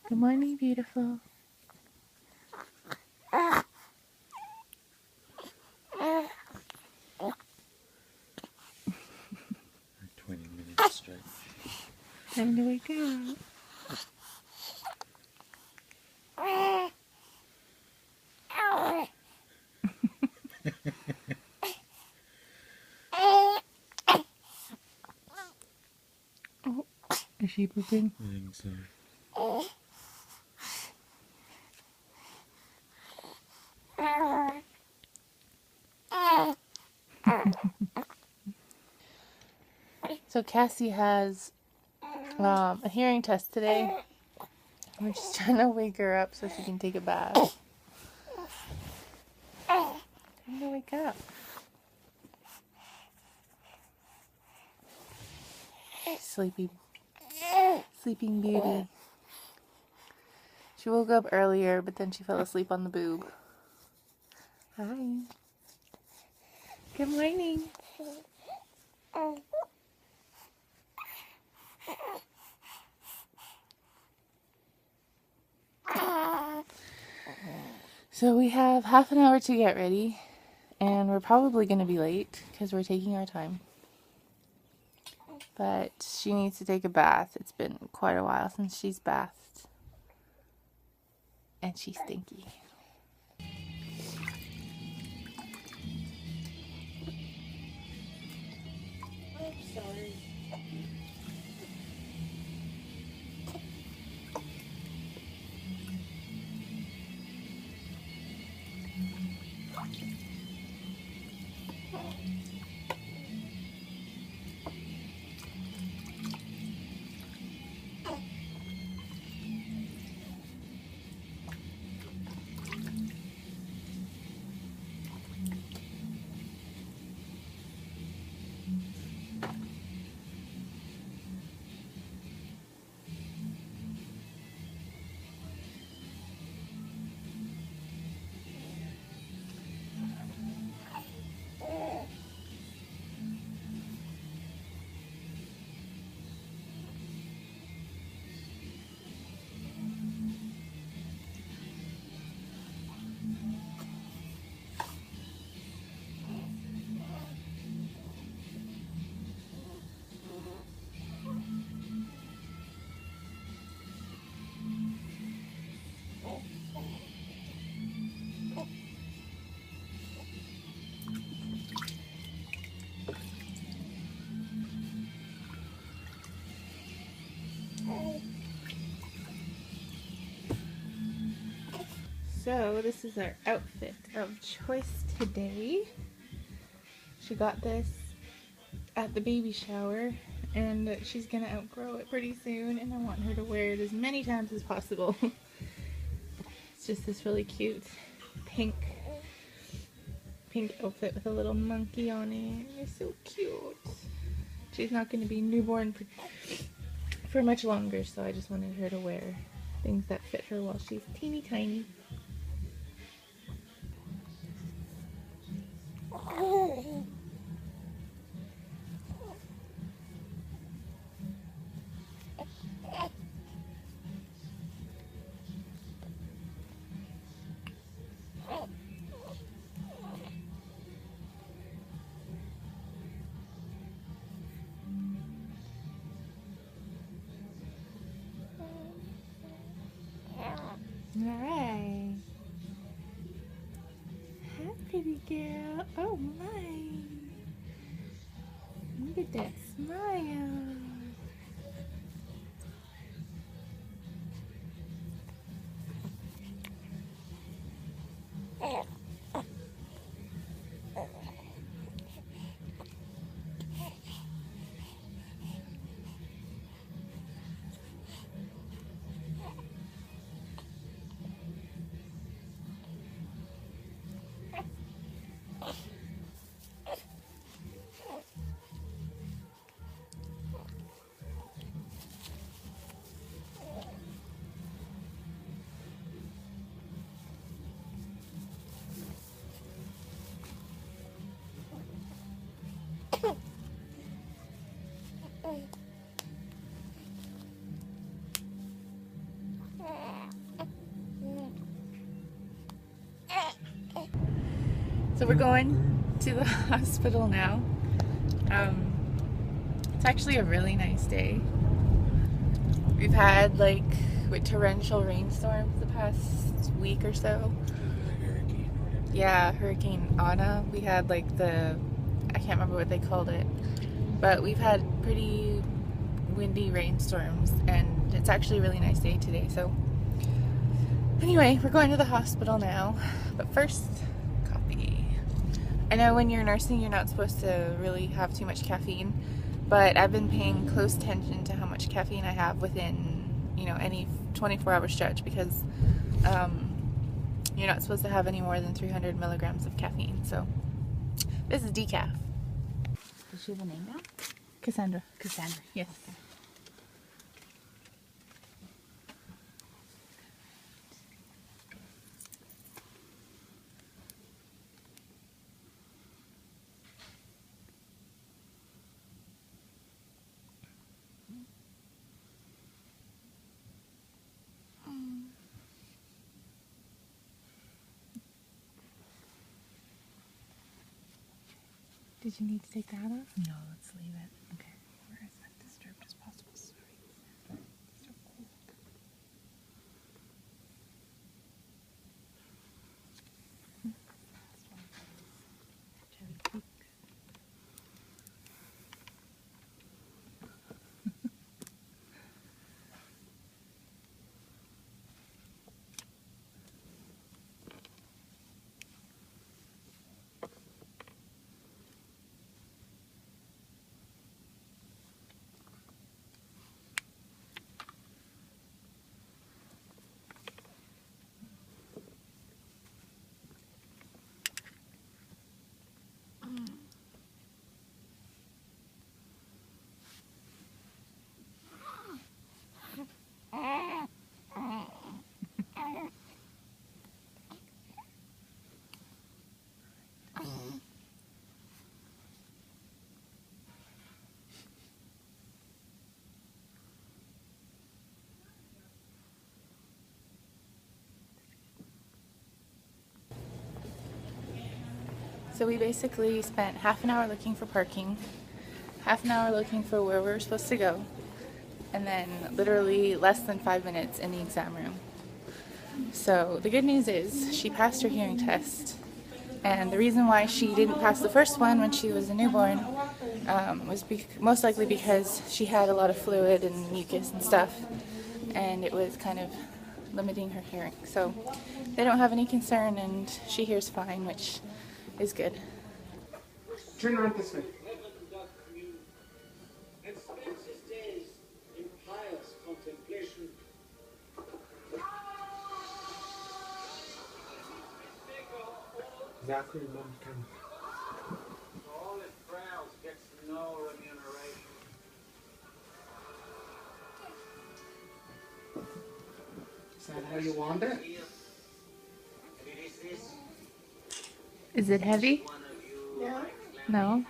Good morning, beautiful. 20 minutes straight. Time to wake up. Oh, is she pooping? I think so. So Cassie has a hearing test today. We're just trying to wake her up so she can take a bath. Time to wake up. Sleeping beauty. She woke up earlier, but then she fell asleep on the boob. Hi. Good morning. So we have half an hour to get ready, and we're probably going to be late because we're taking our time. But she needs to take a bath. It's been quite a while since she's bathed. And she's stinky. I'm sorry. So this is our outfit of choice today. She got this at the baby shower, and she's gonna outgrow it pretty soon, and I want her to wear it as many times as possible. It's just this really cute pink outfit with a little monkey on it. It's so cute. She's not going to be newborn for much longer, so I just wanted her to wear things that fit her while she's teeny tiny. Alright. Hi, pretty girl. Oh my. Look at that smile. So we're going to the hospital now. It's actually a really nice day. We've had like torrential rainstorms the past week or so. Yeah, Hurricane Anna. We had like I can't remember what they called it, but we've had pretty windy rainstorms, and it's actually a really nice day today. So anyway, we're going to the hospital now, but first, coffee. I know when you're nursing, you're not supposed to really have too much caffeine, but I've been paying close attention to how much caffeine I have within, you know, any 24-hour stretch, because you're not supposed to have any more than 300 milligrams of caffeine. So this is decaf. Does she have a name now? Cassandra. Cassandra. Yes. Okay. Did you need to take that off? No, let's leave it. Okay. We're as undisturbed as possible. Sorry. It's so cold. Cherry Coke. So we basically spent half an hour looking for parking, half an hour looking for where we were supposed to go, and then literally less than 5 minutes in the exam room. So the good news is she passed her hearing test, and the reason why she didn't pass the first one when she was a newborn was most likely because she had a lot of fluid and mucus and stuff, and it was kind of limiting her hearing. So they don't have any concern, and she hears fine, which is good. Turn around this way. Exactly, Mom can. All his crowds gets no remuneration. Is that how you want it? Is it heavy? No.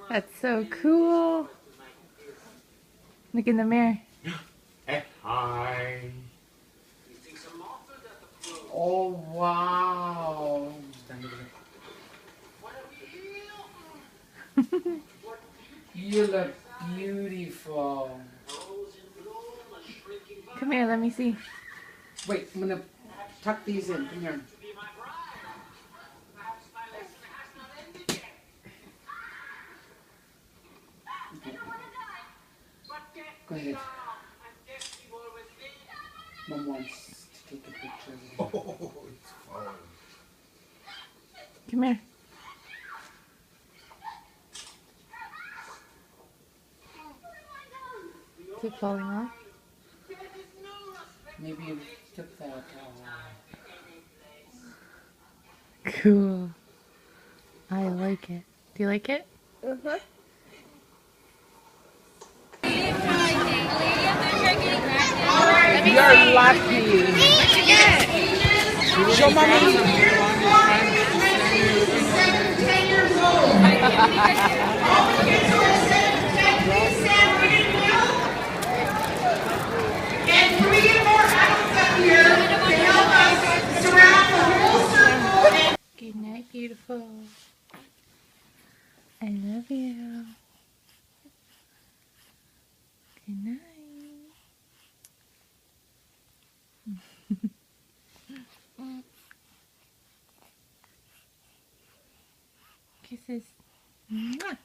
That's so cool. Look in the mirror. Hey, hi. Oh, wow. You look beautiful. Come here, let me see. Wait, I'm gonna tuck these in. Come here. Go ahead. Mom wants to take a picture of you. Oh, it's fun. Come here. Is it falling off? Maybe you took that. Cool. I like it. Do you like it? Uh-huh. You're lucky. What'd you get? Show mommy. And 3 more items up here to help us surround night, beautiful. I love you. Good night. Kisses. Mwah.